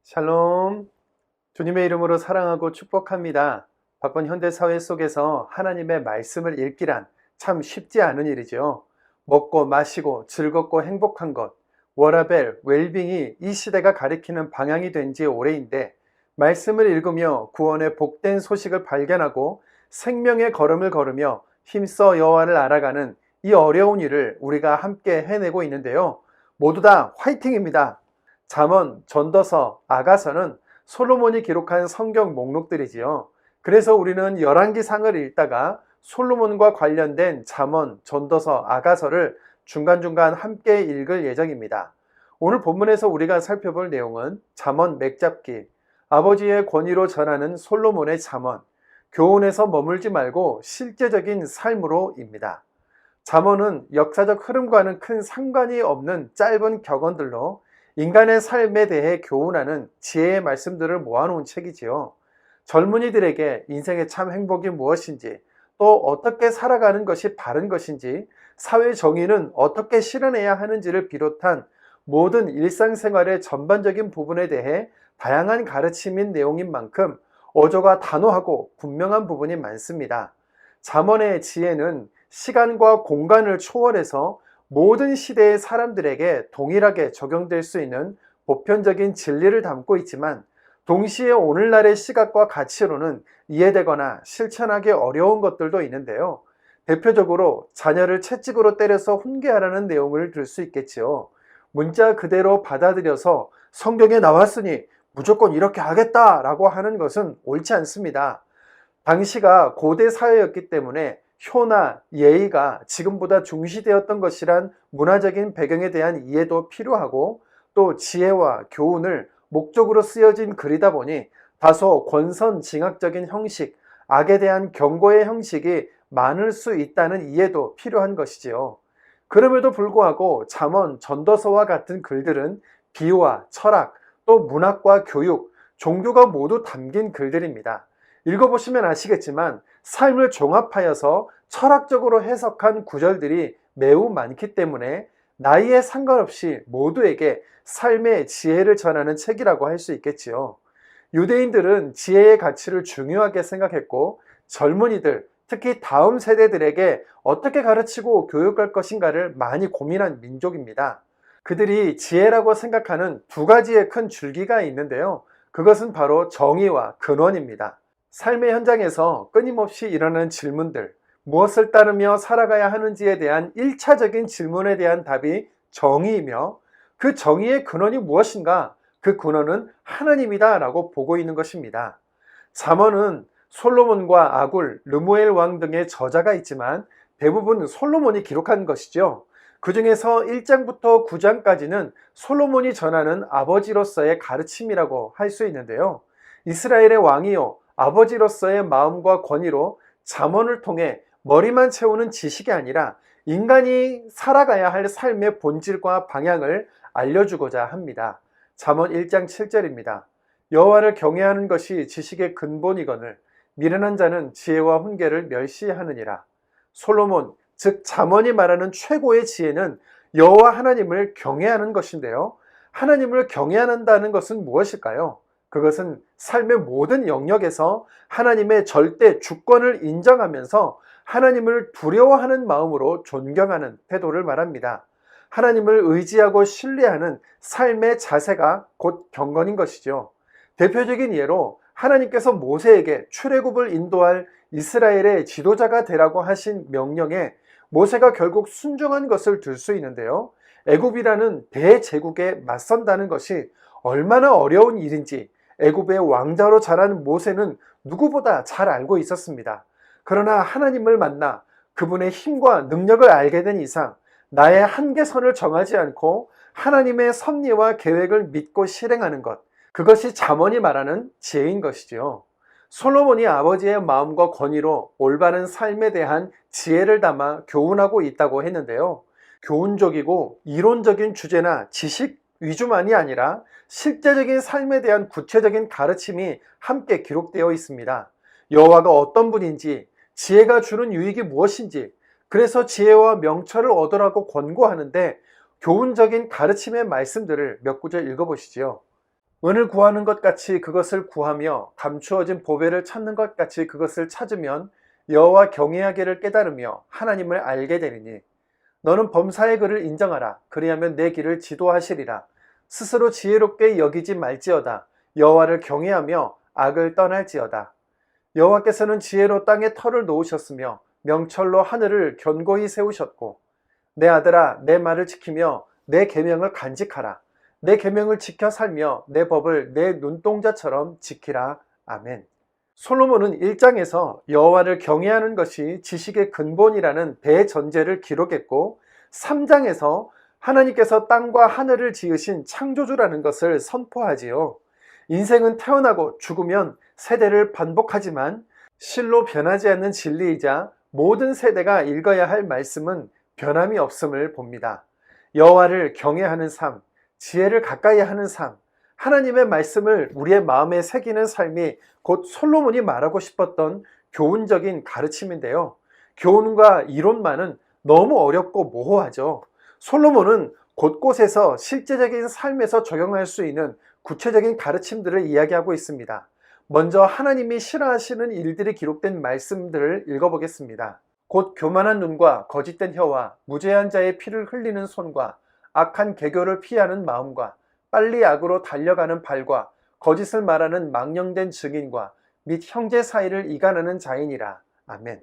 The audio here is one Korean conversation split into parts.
샬롬. 주님의 이름으로 사랑하고 축복합니다. 바쁜 현대사회 속에서 하나님의 말씀을 읽기란 참 쉽지 않은 일이죠. 먹고 마시고 즐겁고 행복한 것, 워라벨, 웰빙이 이 시대가 가리키는 방향이 된 지 오래인데, 말씀을 읽으며 구원의 복된 소식을 발견하고 생명의 걸음을 걸으며 힘써 여호와를 알아가는 이 어려운 일을 우리가 함께 해내고 있는데요. 모두 다 화이팅입니다. 잠언, 전도서, 아가서는 솔로몬이 기록한 성경 목록들이지요. 그래서 우리는 열왕기상을 읽다가 솔로몬과 관련된 잠언, 전도서, 아가서를 중간중간 함께 읽을 예정입니다. 오늘 본문에서 우리가 살펴볼 내용은 잠언 맥잡기, 아버지의 권위로 전하는 솔로몬의 잠언, 교훈에서 머물지 말고 실제적인 삶으로입니다. 잠언은 역사적 흐름과는 큰 상관이 없는 짧은 격언들로 인간의 삶에 대해 교훈하는 지혜의 말씀들을 모아놓은 책이지요. 젊은이들에게 인생의 참 행복이 무엇인지, 또 어떻게 살아가는 것이 바른 것인지, 사회 정의는 어떻게 실현해야 하는지를 비롯한 모든 일상생활의 전반적인 부분에 대해 다양한 가르침인 내용인 만큼 어조가 단호하고 분명한 부분이 많습니다. 잠언의 지혜는 시간과 공간을 초월해서 모든 시대의 사람들에게 동일하게 적용될 수 있는 보편적인 진리를 담고 있지만, 동시에 오늘날의 시각과 가치로는 이해되거나 실천하기 어려운 것들도 있는데요. 대표적으로 자녀를 채찍으로 때려서 훈계하라는 내용을 들 수 있겠지요. 문자 그대로 받아들여서 성경에 나왔으니 무조건 이렇게 하겠다라고 하는 것은 옳지 않습니다. 당시가 고대 사회였기 때문에 효나 예의가 지금보다 중시되었던 것이란 문화적인 배경에 대한 이해도 필요하고, 또 지혜와 교훈을 목적으로 쓰여진 글이다 보니 다소 권선징악적인 형식, 악에 대한 경고의 형식이 많을 수 있다는 이해도 필요한 것이지요. 그럼에도 불구하고 잠언, 전도서와 같은 글들은 비유와 철학, 또 문학과 교육, 종교가 모두 담긴 글들입니다. 읽어보시면 아시겠지만 삶을 종합하여서 철학적으로 해석한 구절들이 매우 많기 때문에 나이에 상관없이 모두에게 삶의 지혜를 전하는 책이라고 할 수 있겠지요. 유대인들은 지혜의 가치를 중요하게 생각했고, 젊은이들, 특히 다음 세대들에게 어떻게 가르치고 교육할 것인가를 많이 고민한 민족입니다. 그들이 지혜라고 생각하는 두 가지의 큰 줄기가 있는데요. 그것은 바로 정의와 근원입니다. 삶의 현장에서 끊임없이 일어나는 질문들, 무엇을 따르며 살아가야 하는지에 대한 1차적인 질문에 대한 답이 정의이며, 그 정의의 근원이 무엇인가? 그 근원은 하나님이다 라고 보고 있는 것입니다. 잠언은 솔로몬과 아굴, 르무엘 왕 등의 저자가 있지만 대부분 솔로몬이 기록한 것이죠. 그 중에서 1장부터 9장까지는 솔로몬이 전하는 아버지로서의 가르침이라고 할 수 있는데요. 이스라엘의 왕이요, 아버지로서의 마음과 권위로 잠언을 통해 머리만 채우는 지식이 아니라 인간이 살아가야 할 삶의 본질과 방향을 알려주고자 합니다. 잠언 1장 7절입니다. 여호와를 경외하는 것이 지식의 근본이거늘 미련한 자는 지혜와 훈계를 멸시하느니라. 솔로몬, 즉 잠언이 말하는 최고의 지혜는 여호와 하나님을 경외하는 것인데요. 하나님을 경외한다는 것은 무엇일까요? 그것은 삶의 모든 영역에서 하나님의 절대 주권을 인정하면서 하나님을 두려워하는 마음으로 존경하는 태도를 말합니다. 하나님을 의지하고 신뢰하는 삶의 자세가 곧 경건인 것이죠. 대표적인 예로 하나님께서 모세에게 출애굽을 인도할 이스라엘의 지도자가 되라고 하신 명령에 모세가 결국 순종한 것을 들 수 있는데요. 애굽이라는 대제국에 맞선다는 것이 얼마나 어려운 일인지 애굽의 왕자로 자란 모세는 누구보다 잘 알고 있었습니다. 그러나 하나님을 만나 그분의 힘과 능력을 알게 된 이상 나의 한계선을 정하지 않고 하나님의 섭리와 계획을 믿고 실행하는 것, 그것이 잠언이 말하는 지혜인 것이지요. 솔로몬이 아버지의 마음과 권위로 올바른 삶에 대한 지혜를 담아 교훈하고 있다고 했는데요. 교훈적이고 이론적인 주제나 지식 위주만이 아니라 실제적인 삶에 대한 구체적인 가르침이 함께 기록되어 있습니다. 여호와가 어떤 분인지, 지혜가 주는 유익이 무엇인지, 그래서 지혜와 명철을 얻으라고 권고하는데 교훈적인 가르침의 말씀들을 몇 구절 읽어보시죠. 은을 구하는 것 같이 그것을 구하며 감추어진 보배를 찾는 것 같이 그것을 찾으면 여호와 경외하기를 깨달으며 하나님을 알게 되리니 너는 범사의 그를 인정하라. 그리하면 내 길을 지도하시리라. 스스로 지혜롭게 여기지 말지어다. 여호와를 경외하며 악을 떠날지어다. 여호와께서는 지혜로 땅에 터를 놓으셨으며 명철로 하늘을 견고히 세우셨고 내 아들아 내 말을 지키며 내 계명을 간직하라. 내 계명을 지켜 살며 내 법을 내 눈동자처럼 지키라. 아멘. 솔로몬은 1장에서 여호와를 경외하는 것이 지식의 근본이라는 대전제를 기록했고 3장에서 하나님께서 땅과 하늘을 지으신 창조주라는 것을 선포하지요. 인생은 태어나고 죽으면 세대를 반복하지만 실로 변하지 않는 진리이자 모든 세대가 읽어야 할 말씀은 변함이 없음을 봅니다. 여호와를 경외하는 삶, 지혜를 가까이 하는 삶, 하나님의 말씀을 우리의 마음에 새기는 삶이 곧 솔로몬이 말하고 싶었던 교훈적인 가르침인데요. 교훈과 이론만은 너무 어렵고 모호하죠. 솔로몬은 곳곳에서 실제적인 삶에서 적용할 수 있는 구체적인 가르침들을 이야기하고 있습니다. 먼저 하나님이 싫어하시는 일들이 기록된 말씀들을 읽어보겠습니다. 곧 교만한 눈과 거짓된 혀와 무죄한 자의 피를 흘리는 손과 악한 계교를 피하는 마음과 빨리 악으로 달려가는 발과 거짓을 말하는 망령된 증인과 및 형제 사이를 이간하는 자인이라. 아멘.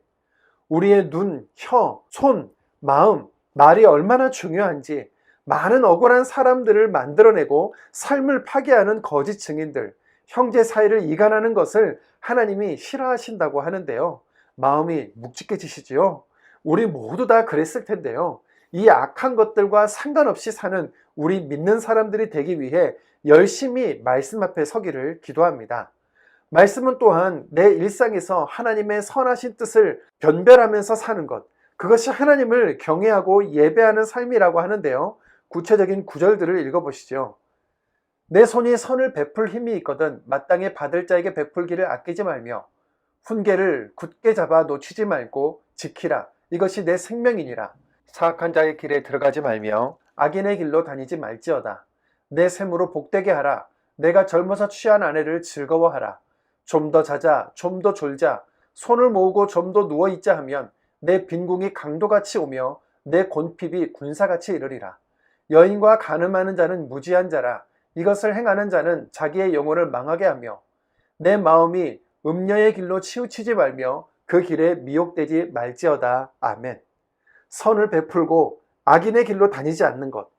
우리의 눈, 혀, 손, 마음, 말이 얼마나 중요한지 많은 억울한 사람들을 만들어내고 삶을 파괴하는 거짓 증인들, 형제 사이를 이간하는 것을 하나님이 싫어하신다고 하는데요. 마음이 묵직해지시지요. 우리 모두 다 그랬을 텐데요. 이 악한 것들과 상관없이 사는 우리 믿는 사람들이 되기 위해 열심히 말씀 앞에 서기를 기도합니다. 말씀은 또한 내 일상에서 하나님의 선하신 뜻을 변별하면서 사는 것, 그것이 하나님을 경외하고 예배하는 삶이라고 하는데요. 구체적인 구절들을 읽어보시죠. 내 손이 선을 베풀 힘이 있거든 마땅히 받을 자에게 베풀기를 아끼지 말며 훈계를 굳게 잡아 놓치지 말고 지키라. 이것이 내 생명이니라. 사악한 자의 길에 들어가지 말며 악인의 길로 다니지 말지어다. 내 샘으로 복되게 하라. 내가 젊어서 취한 아내를 즐거워하라. 좀 더 자자, 좀 더 졸자, 손을 모으고 좀 더 누워있자 하면 내 빈궁이 강도같이 오며 내 곤핍이 군사같이 이르리라. 여인과 간음하는 자는 무지한 자라. 이것을 행하는 자는 자기의 영혼을 망하게 하며 내 마음이 음녀의 길로 치우치지 말며 그 길에 미혹되지 말지어다. 아멘. 선을 베풀고 악인의 길로 다니지 않는 것,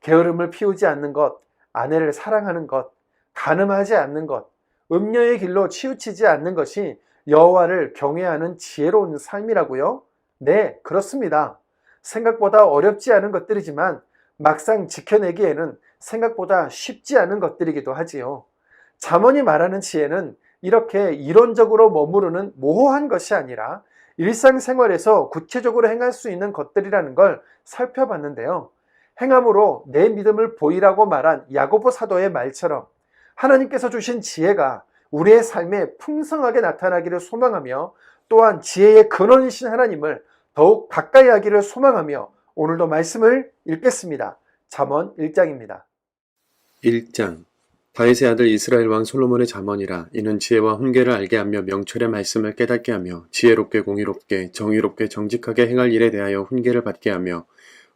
게으름을 피우지 않는 것, 아내를 사랑하는 것, 간음하지 않는 것, 음녀의 길로 치우치지 않는 것이 여호와를 경외하는 지혜로운 삶이라고요? 네, 그렇습니다. 생각보다 어렵지 않은 것들이지만 막상 지켜내기에는 생각보다 쉽지 않은 것들이기도 하지요. 잠언이 말하는 지혜는 이렇게 이론적으로 머무르는 모호한 것이 아니라 일상생활에서 구체적으로 행할 수 있는 것들이라는 걸 살펴봤는데요. 행함으로 내 믿음을 보이라고 말한 야고보 사도의 말처럼 하나님께서 주신 지혜가 우리의 삶에 풍성하게 나타나기를 소망하며 또한 지혜의 근원이신 하나님을 더욱 가까이 하기를 소망하며 오늘도 말씀을 읽겠습니다. 잠언 1장입니다. 1장 다윗의 아들 이스라엘 왕 솔로몬의 잠언이라. 이는 지혜와 훈계를 알게 하며 명철의 말씀을 깨닫게 하며 지혜롭게 공의롭게 정의롭게 정직하게 행할 일에 대하여 훈계를 받게 하며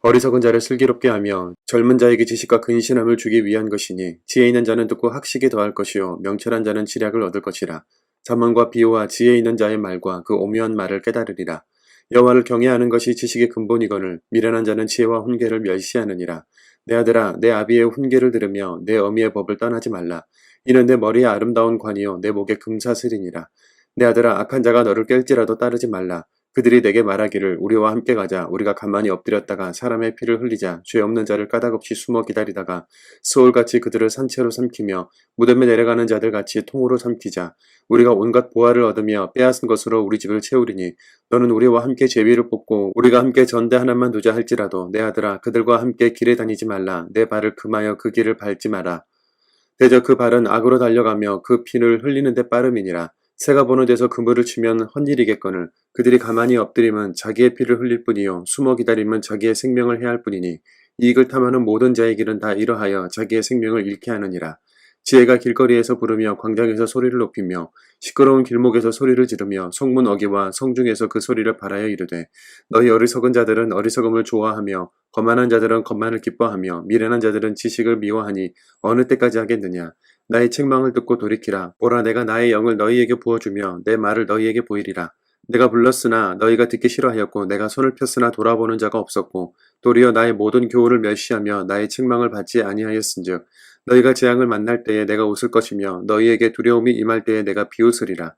어리석은 자를 슬기롭게 하며 젊은 자에게 지식과 근신함을 주기 위한 것이니 지혜 있는 자는 듣고 학식이 더할 것이요 명철한 자는 지략을 얻을 것이라. 잠언과 비유와 지혜 있는 자의 말과 그 오묘한 말을 깨달으리라. 여호와를 경외하는 것이 지식의 근본이거늘 미련한 자는 지혜와 훈계를 멸시하느니라. 내 아들아 내 아비의 훈계를 들으며 내 어미의 법을 떠나지 말라. 이는 내 머리에 아름다운 관이요 내 목에 금사슬이니라. 내 아들아 악한 자가 너를 깰지라도 따르지 말라. 그들이 내게 말하기를 우리와 함께 가자. 우리가 가만히 엎드렸다가 사람의 피를 흘리자. 죄 없는 자를 까닭없이 숨어 기다리다가 스올같이 그들을 산채로 삼키며 무덤에 내려가는 자들같이 통으로 삼키자. 우리가 온갖 보화를 얻으며 빼앗은 것으로 우리 집을 채우리니 너는 우리와 함께 제비를 뽑고 우리가 함께 전대 하나만 두자 할지라도 내 아들아 그들과 함께 길에 다니지 말라. 내 발을 금하여 그 길을 밟지 마라. 대저 그 발은 악으로 달려가며 그 피를 흘리는 데 빠름이니라. 새가 보는 데서 그물을 치면 헛일이겠거늘 그들이 가만히 엎드리면 자기의 피를 흘릴 뿐이요 숨어 기다리면 자기의 생명을 해할 뿐이니 이익을 탐하는 모든 자의 길은 다 이러하여 자기의 생명을 잃게 하느니라. 지혜가 길거리에서 부르며 광장에서 소리를 높이며 시끄러운 길목에서 소리를 지르며 성문 어귀와 성중에서 그 소리를 발하여 이르되 너희 어리석은 자들은 어리석음을 좋아하며 거만한 자들은 거만을 기뻐하며 미련한 자들은 지식을 미워하니 어느 때까지 하겠느냐. 나의 책망을 듣고 돌이키라. 보라, 내가 나의 영을 너희에게 부어주며 내 말을 너희에게 보이리라. 내가 불렀으나 너희가 듣기 싫어하였고 내가 손을 폈으나 돌아보는 자가 없었고 도리어 나의 모든 교훈을 멸시하며 나의 책망을 받지 아니하였은즉 너희가 재앙을 만날 때에 내가 웃을 것이며 너희에게 두려움이 임할 때에 내가 비웃으리라.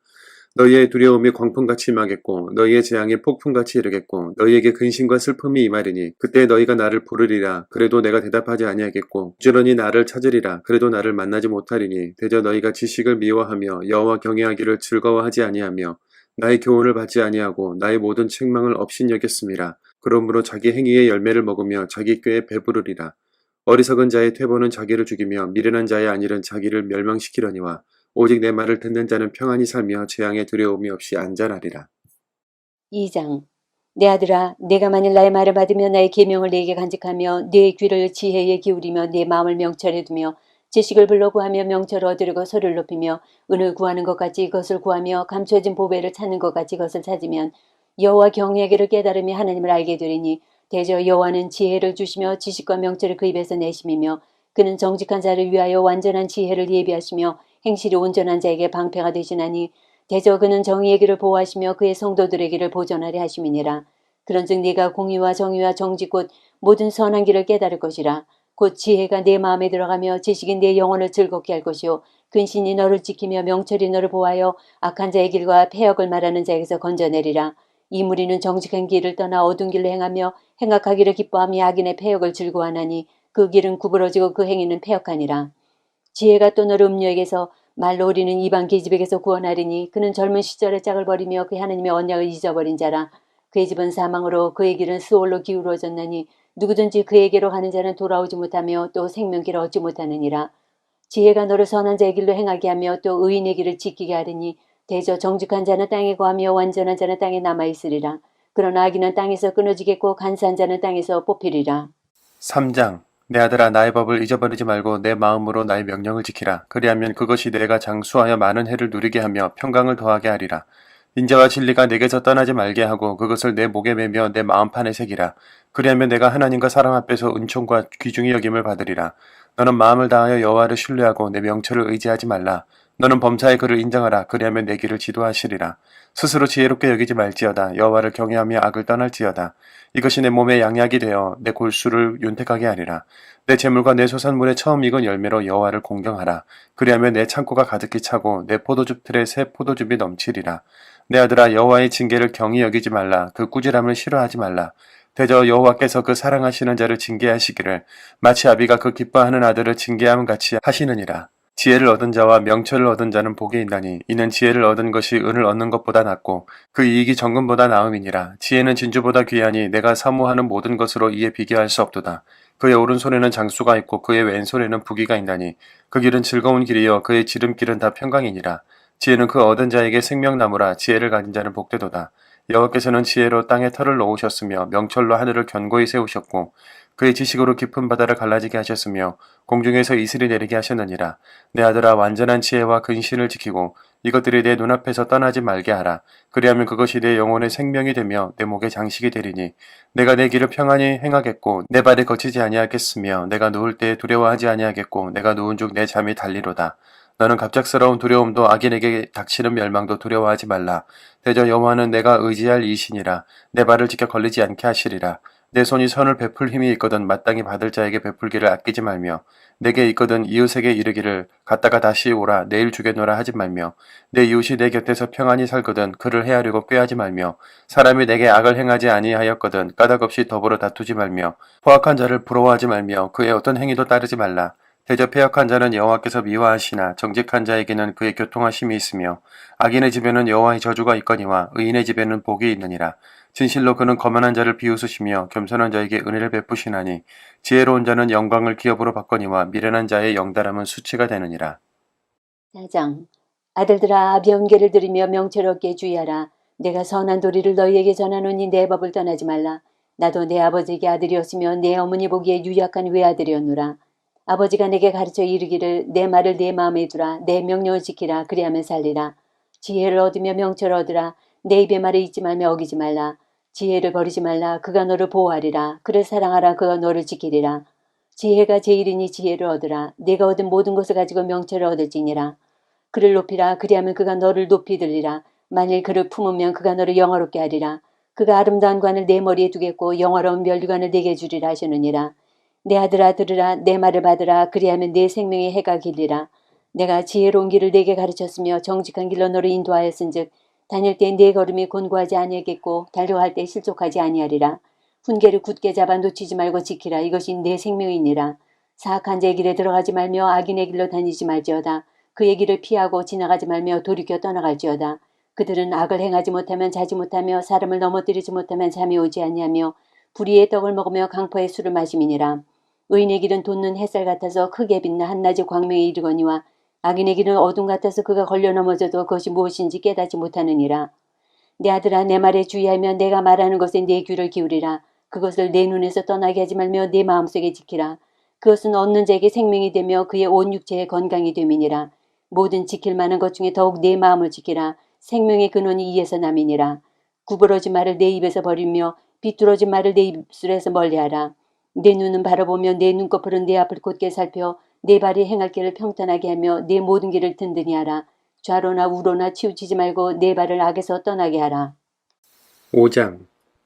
너희의 두려움이 광풍같이 임하겠고 너희의 재앙이 폭풍같이 이르겠고 너희에게 근심과 슬픔이 임하리니 그때 너희가 나를 부르리라. 그래도 내가 대답하지 아니하겠고 부지런히 나를 찾으리라. 그래도 나를 만나지 못하리니 대저 너희가 지식을 미워하며 여호와 경외하기를 즐거워하지 아니하며 나의 교훈을 받지 아니하고 나의 모든 책망을 업신여겼음이라. 그러므로 자기 행위의 열매를 먹으며 자기 꾀에 배부르리라. 어리석은 자의 퇴보는 자기를 죽이며 미련한 자의 안일은 자기를 멸망시키려니와 오직 내 말을 듣는 자는 평안히 살며 재앙의 두려움이 없이 안전하리라. 2장. 내 아들아, 내가 만일 나의 말을 받으며 나의 계명을 내게 간직하며 네 귀를 지혜에 기울이며 네 마음을 명철에 두며 지식을 불러 구하며 명철을 얻으려고 소리를 높이며 은을 구하는 것 같이 이것을 구하며 감춰진 보배를 찾는 것 같이 이것을 찾으면 여호와 경외하기를 깨달으며 하나님을 알게 되리니 대저 여호와는 지혜를 주시며 지식과 명철을 그 입에서 내심이며 그는 정직한 자를 위하여 완전한 지혜를 예비하시며 행실이 온전한 자에게 방패가 되시나니 대저 그는 정의의 길을 보호하시며 그의 성도들의 길을 보존하려 하심이니라. 그런즉 네가 공의와 정의와 정직 곧 모든 선한 길을 깨달을 것이라. 곧 지혜가 내 마음에 들어가며 지식이 내 영혼을 즐겁게 할 것이요 근신이 너를 지키며 명철이 너를 보하여 악한 자의 길과 패역을 말하는 자에게서 건져내리라. 이 무리는 정직한 길을 떠나 어두운 길로 행하며 행악하기를 기뻐하며 악인의 패역을 즐거워하나니 그 길은 구부러지고 그 행위는 패역하니라. 지혜가 또 너를 음녀에게서 말로 우리는 이방 계집에게서 구원하리니 그는 젊은 시절의 짝을 버리며 그 하나님의 언약을 잊어버린 자라. 그의 집은 사망으로 그의 길은 수월로 기울어졌나니 누구든지 그에게로 가는 자는 돌아오지 못하며 또 생명길을 얻지 못하느니라. 지혜가 너를 선한 자의 길로 행하게 하며 또 의인의 길을 지키게 하리니 대저 정직한 자는 땅에 거하며 완전한 자는 땅에 남아있으리라. 그러나 악인은 땅에서 끊어지겠고 간사한 자는 땅에서 뽑히리라. 3장. 내 아들아, 나의 법을 잊어버리지 말고 내 마음으로 나의 명령을 지키라. 그리하면 그것이 내가 장수하여 많은 해를 누리게 하며 평강을 더하게 하리라. 인자와 진리가 내게서 떠나지 말게 하고 그것을 내 목에 매며 내 마음판에 새기라. 그리하면 내가 하나님과 사람 앞에서 은총과 귀중히 여김을 받으리라. 너는 마음을 다하여 여호와를 신뢰하고 내 명철을 의지하지 말라. 너는 범사의 그를 인정하라. 그리하면 내 길을 지도하시리라. 스스로 지혜롭게 여기지 말지어다. 여호와를 경외하며 악을 떠날지어다. 이것이 내 몸에 양약이 되어 내 골수를 윤택하게 하리라. 내 재물과 내 소산물의 처음 익은 열매로 여호와를 공경하라. 그리하면 내 창고가 가득히 차고 내 포도즙 틀에 새 포도즙이 넘치리라. 내 아들아, 여호와의 징계를 경히 여기지 말라. 그 꾸지람을 싫어하지 말라. 대저 여호와께서 그 사랑하시는 자를 징계하시기를 마치 아비가 그 기뻐하는 아들을 징계함 같이 하시느니라. 지혜를 얻은 자와 명철을 얻은 자는 복이 있나니 이는 지혜를 얻은 것이 은을 얻는 것보다 낫고 그 이익이 정금보다 나음이니라. 지혜는 진주보다 귀하니 내가 사모하는 모든 것으로 이에 비교할 수 없도다. 그의 오른손에는 장수가 있고 그의 왼손에는 부귀가 있나니 그 길은 즐거운 길이요 그의 지름길은 다 평강이니라. 지혜는 그 얻은 자에게 생명나무라. 지혜를 가진 자는 복되도다. 여호와께서는 지혜로 땅에 털을 놓으셨으며 명철로 하늘을 견고히 세우셨고 그의 지식으로 깊은 바다를 갈라지게 하셨으며 공중에서 이슬이 내리게 하셨느니라. 내 아들아, 완전한 지혜와 근신을 지키고 이것들이 내 눈앞에서 떠나지 말게 하라. 그리하면 그것이 내 영혼의 생명이 되며 내 목의 장식이 되리니 내가 내 길을 평안히 행하겠고 내 발에 거치지 아니하겠으며 내가 누울 때에 두려워하지 아니하겠고 내가 누운 중 내 잠이 달리로다. 너는 갑작스러운 두려움도 악인에게 닥치는 멸망도 두려워하지 말라. 대저 여호와는 내가 의지할 이신이라. 내 발을 지켜 걸리지 않게 하시리라. 내 손이 선을 베풀 힘이 있거든 마땅히 받을 자에게 베풀기를 아끼지 말며 내게 있거든 이웃에게 이르기를 갔다가 다시 오라 내일 주겠노라 하지 말며 내 이웃이 내 곁에서 평안히 살거든 그를 해하려고 꾀하지 말며 사람이 내게 악을 행하지 아니하였거든 까닭없이 더불어 다투지 말며 포악한 자를 부러워하지 말며 그의 어떤 행위도 따르지 말라. 대저 패역한 자는 여호와께서 미워하시나 정직한 자에게는 그의 교통하심이 있으며 악인의 집에는 여호와의 저주가 있거니와 의인의 집에는 복이 있느니라. 진실로 그는 거만한 자를 비웃으시며 겸손한 자에게 은혜를 베푸시나니 지혜로운 자는 영광을 기업으로 받거니와 미련한 자의 영달함은 수치가 되느니라. 4장. 아들들아, 아비의 훈계를 들으며 명철없게 주의하라. 내가 선한 도리를 너희에게 전하노니 내 법을 떠나지 말라. 나도 내 아버지에게 아들이었으며 내 어머니 보기에 유약한 외아들이었노라. 아버지가 내게 가르쳐 이르기를 내 말을 내 마음에 두라. 내 명령을 지키라. 그리하면 살리라. 지혜를 얻으며 명철을 얻으라. 내 입의 말을 잊지 말며 어기지 말라. 지혜를 버리지 말라. 그가 너를 보호하리라. 그를 사랑하라. 그가 너를 지키리라. 지혜가 제일이니 지혜를 얻으라. 내가 얻은 모든 것을 가지고 명철을 얻을지니라. 그를 높이라. 그리하면 그가 너를 높이 들리라. 만일 그를 품으면 그가 너를 영화롭게 하리라. 그가 아름다운 관을 내 머리에 두겠고 영화로운 면류관을 내게 주리라 하시느니라. 내 아들아 들으라. 내 말을 받으라. 그리하면 내 생명의 해가 길리라. 내가 지혜로운 길을 내게 가르쳤으며 정직한 길로 너를 인도하였은즉 다닐 때 내 걸음이 곤고하지 아니하겠고 달려갈 때 실족하지 아니하리라. 훈계를 굳게 잡아 놓치지 말고 지키라. 이것이 내 생명이니라. 사악한 자의 길에 들어가지 말며 악인의 길로 다니지 말지어다. 그의 길을 피하고 지나가지 말며 돌이켜 떠나갈지어다. 그들은 악을 행하지 못하면 자지 못하며 사람을 넘어뜨리지 못하면 잠이 오지 아니하며 불의의 떡을 먹으며 강포의 술을 마심이니라. 의인의 길은 돋는 햇살 같아서 크게 빛나 한낮의 광명에 이르거니와 악인의 길은 어둠 같아서 그가 걸려 넘어져도 그것이 무엇인지 깨닫지 못하느니라. 내 아들아 내 말에 주의하며 내가 말하는 것에 내 귀를 기울이라. 그것을 내 눈에서 떠나게 하지 말며 내 마음속에 지키라. 그것은 얻는 자에게 생명이 되며 그의 온 육체에 건강이 됨이니라. 모든 지킬 만한 것 중에 더욱 내 마음을 지키라. 생명의 근원이 이에서 남이니라. 구부러진 말을 내 입에서 버리며 비뚤어진 말을 내 입술에서 멀리하라. 내 눈은 바라보며 내 눈꺼풀은 내 앞을 곧게 살펴 내 발이 행할 길을 평탄하게 하며 내 모든 길을 든든히 하라. 좌로나 우로나 치우치지 말고 내 발을 악에서 떠나게 하라. 5장.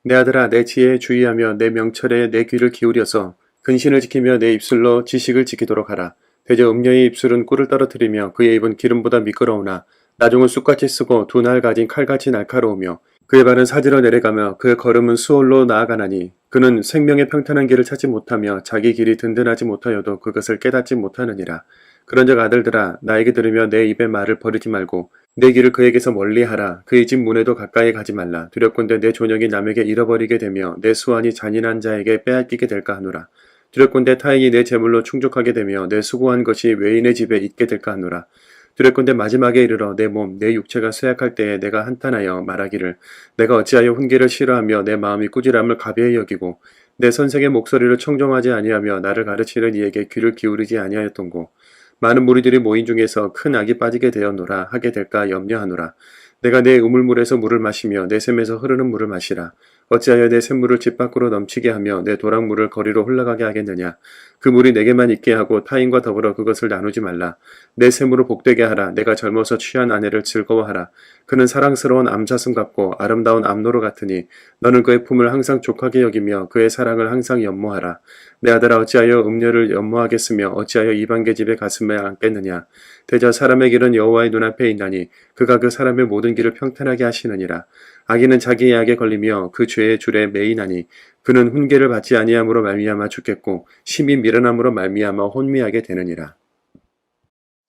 내 아들아 내 지혜에 주의하며 내 명철에 내 귀를 기울여서 근신을 지키며 내 입술로 지식을 지키도록 하라. 대저 음녀의 입술은 꿀을 떨어뜨리며 그의 입은 기름보다 미끄러우나 나종은 쑥같이 쓰고 두 날 가진 칼같이 날카로우며 그의 발은 사지로 내려가며 그의 걸음은 수월로 나아가나니 그는 생명의 평탄한 길을 찾지 못하며 자기 길이 든든하지 못하여도 그것을 깨닫지 못하느니라. 그런즉 아들들아 나에게 들으며 내 입의 말을 버리지 말고 내 길을 그에게서 멀리하라. 그의 집 문에도 가까이 가지 말라. 두렵건대 내 존역이 남에게 잃어버리게 되며 내 수완이 잔인한 자에게 빼앗기게 될까 하노라. 두렵건대 타인이 내 재물로 충족하게 되며 내 수고한 것이 외인의 집에 있게 될까 하노라. 두렵건대 마지막에 이르러 내 몸, 내 육체가 쇠약할 때에 내가 한탄하여 말하기를 내가 어찌하여 훈계를 싫어하며 내 마음이 꾸지람을 가벼이 여기고 내 선생의 목소리를 청종하지 아니하며 나를 가르치는 이에게 귀를 기울이지 아니하였던고. 많은 무리들이 모인 중에서 큰 악이 빠지게 되었노라 하게 될까 염려하노라. 내가 내 우물물에서 물을 마시며 내 샘에서 흐르는 물을 마시라. 어찌하여 내 샘물을 집 밖으로 넘치게 하며 내 도랑물을 거리로 흘러가게 하겠느냐. 그 물이 내게만 있게 하고 타인과 더불어 그것을 나누지 말라. 내 샘물을 복되게 하라. 내가 젊어서 취한 아내를 즐거워하라. 그는 사랑스러운 암사슴 같고 아름다운 암노루 같으니 너는 그의 품을 항상 족하게 여기며 그의 사랑을 항상 연모하라. 내 아들아 어찌하여 음녀를 연모하겠으며 어찌하여 이방계 집에 가슴에 안겠느냐. 대저 사람의 길은 여호와의 눈앞에 있나니 그가 그 사람의 모든 길을 평탄하게 하시느니라. 악인은 자기의 악에 걸리며 그 죄의 줄에 매이나니 그는 훈계를 받지 아니함으로 말미암아 죽겠고 심히 미련함으로 말미암아 혼미하게 되느니라.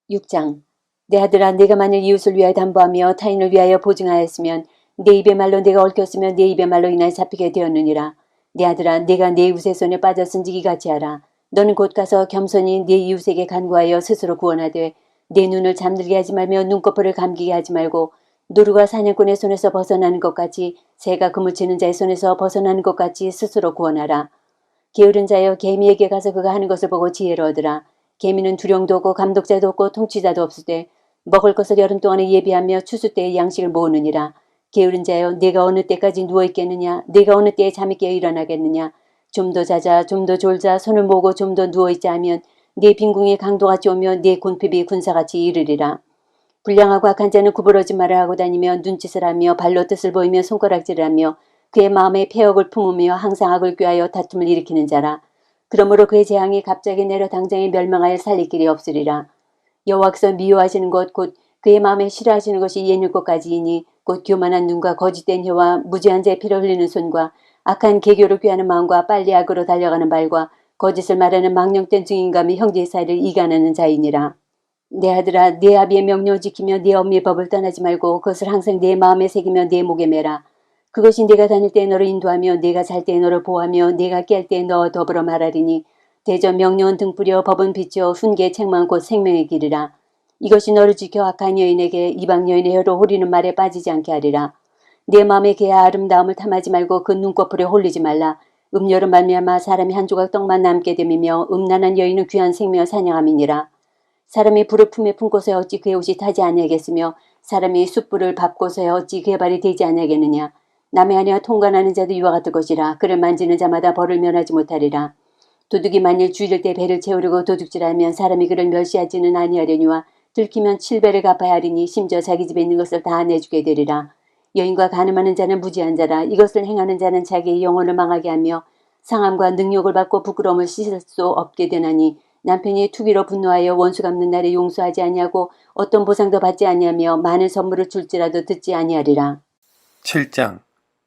6장. 내 아들아 내가 만일 이웃을 위하여 담보하며 타인을 위하여 보증하였으면 내 입의 말로 내가 얽혔으면 내 입의 말로 인하여 잡히게 되었느니라. 내 아들아 내가 내 이웃의 손에 빠졌은지 이같이 하라. 너는 곧 가서 겸손히 내 이웃에게 간구하여 스스로 구원하되 내 눈을 잠들게 하지 말며 눈꺼풀을 감기게 하지 말고 누르가 사냥꾼의 손에서 벗어나는 것 같이 새가 그물 치는 자의 손에서 벗어나는 것 같이 스스로 구원하라. 게으른 자여 개미에게 가서 그가 하는 것을 보고 지혜를 얻으라. 개미는 두령도 없고 감독자도 없고 통치자도 없을 때 먹을 것을 여름 동안에 예비하며 추수 때에 양식을 모으느니라. 게으른 자여 내가 어느 때까지 누워있겠느냐. 내가 어느 때에 잠이 깨어 일어나겠느냐. 좀 더 자자 좀 더 졸자 손을 모으고 좀 더 누워있자 하면 네 빈궁이 강도같이 오며 네 곤핍이 군사같이 이르리라. 불량하고 악한 자는 구부러진 말을 하고 다니며 눈짓을 하며 발로 뜻을 보이며 손가락질을 하며 그의 마음에 패역을 품으며 항상 악을 꾀하여 다툼을 일으키는 자라. 그러므로 그의 재앙이 갑자기 내려 당장에 멸망하여 살릴 길이 없으리라. 여호와께서 미워하시는 것 곧 그의 마음에 싫어하시는 것이 예눌 것까지이니 곧 교만한 눈과 거짓된 혀와 무지한 자의 피를 흘리는 손과 악한 계교를 꾀하는 마음과 빨리 악으로 달려가는 발과 거짓을 말하는 망령된 증인감이 형제 사이를 이간하는 자이니라. 내 아들아 내 아비의 명령을 지키며 내 어미의 법을 떠나지 말고 그것을 항상 내 마음에 새기며 내 목에 매라. 그것이 네가 다닐 때에 너를 인도하며 네가 잘 때에 너를 보호하며 네가 깰 때에 너와 더불어 말하리니 대저 명령은 등불이요 법은 빛이요 훈계의 책망 곧 생명의 길이라. 이것이 너를 지켜 악한 여인에게 이방 여인의 혀로 호리는 말에 빠지지 않게 하리라. 내 마음에 그의 아름다움을 탐하지 말고 그 눈꺼풀에 홀리지 말라. 음료로 말미암아 사람이 한 조각 떡만 남게 됨이며 음란한 여인은 귀한 생명을 사냥함이니라. 사람이 불을 품에 품고서 어찌 그의 옷이 타지 아니하겠으며 사람이 숯불을 밟고서 어찌 그의 발이 되지 아니하겠느냐. 남의 아내와 통관하는 자도 이와 같을 것이라. 그를 만지는 자마다 벌을 면하지 못하리라. 도둑이 만일 주일 때 배를 채우려고 도둑질하면 사람이 그를 멸시하지는 아니하려니와 들키면 7배를 갚아야 하리니 심지어 자기 집에 있는 것을 다 내주게 되리라. 여인과 간음하는 자는 무지한 자라. 이것을 행하는 자는 자기의 영혼을 망하게 하며 상함과 능욕을 받고 부끄러움을 씻을 수 없게 되나니 남편이 투기로 분노하여 원수 갚는 날에 용서하지 아니하고 어떤 보상도 받지 아니하며 많은 선물을 줄지라도 듣지 아니하리라. 7장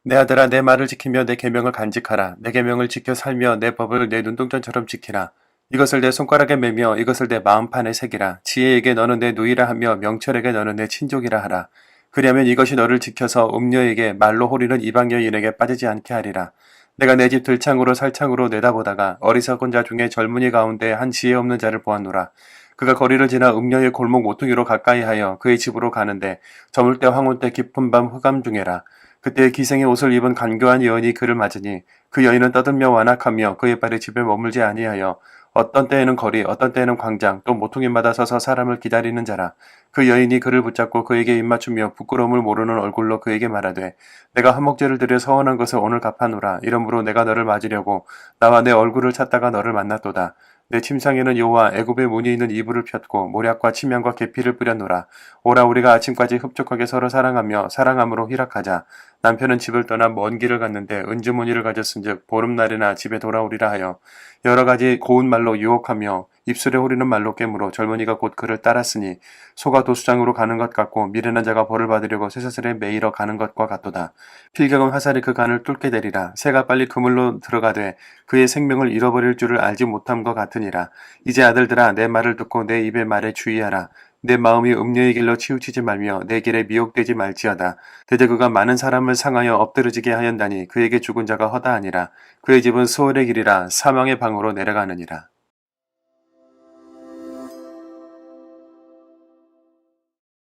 내 아들아 내 말을 지키며 내 계명을 간직하라. 내 계명을 지켜 살며 내 법을 내 눈동자처럼 지키라. 이것을 내 손가락에 매며 이것을 내 마음판에 새기라. 지혜에게 너는 내 누이라 하며 명철에게 너는 내 친족이라 하라. 그리하면 이것이 너를 지켜서 음녀에게 말로 호리는 이방 여인에게 빠지지 않게 하리라. 내가 내 집 들창으로 살창으로 내다보다가 어리석은 자 중에 젊은이 가운데 한 지혜 없는 자를 보았노라. 그가 거리를 지나 음녀의 골목 모퉁이로 가까이하여 그의 집으로 가는데 저물 때 황혼 때 깊은 밤 흑암 중에라. 그때 기생의 옷을 입은 간교한 여인이 그를 맞으니 그 여인은 떠들며 완악하며 그의 발이 집에 머물지 아니하여 어떤 때에는 거리 어떤 때에는 광장 또 모퉁이마다 서서 사람을 기다리는 자라. 그 여인이 그를 붙잡고 그에게 입맞추며 부끄러움을 모르는 얼굴로 그에게 말하되 내가 한목제를 드려 서원한 것을 오늘 갚아노라. 이러므로 내가 너를 맞으려고 나와 내 얼굴을 찾다가 너를 만났도다. 내 침상에는 여호와 애굽의 문이 있는 이불을 폈고 모략과 침향과 계피를 뿌렸노라. 오라 우리가 아침까지 흡족하게 서로 사랑하며 사랑함으로 희락하자. 남편은 집을 떠나 먼 길을 갔는데 은주머니를 가졌은즉 보름날이나 집에 돌아오리라 하여 여러 가지 고운 말로 유혹하며 입술에 호리는 말로 깨물어 젊은이가 곧 그를 따랐으니 소가 도수장으로 가는 것 같고 미련한 자가 벌을 받으려고 쇠사슬에 매이러 가는 것과 같도다. 필경은 화살이 그 간을 뚫게 되리라. 새가 빨리 그물로 들어가되 그의 생명을 잃어버릴 줄을 알지 못함과 같으니라. 이제 아들들아 내 말을 듣고 내 입의 말에 주의하라. 내 마음이 음녀의 길로 치우치지 말며 내 길에 미혹되지 말지어다. 대저 그가 많은 사람을 상하여 엎드러지게 하였다니 그에게 죽은 자가 허다하니라. 그의 집은 수월의 길이라 사망의 방으로 내려가느니라.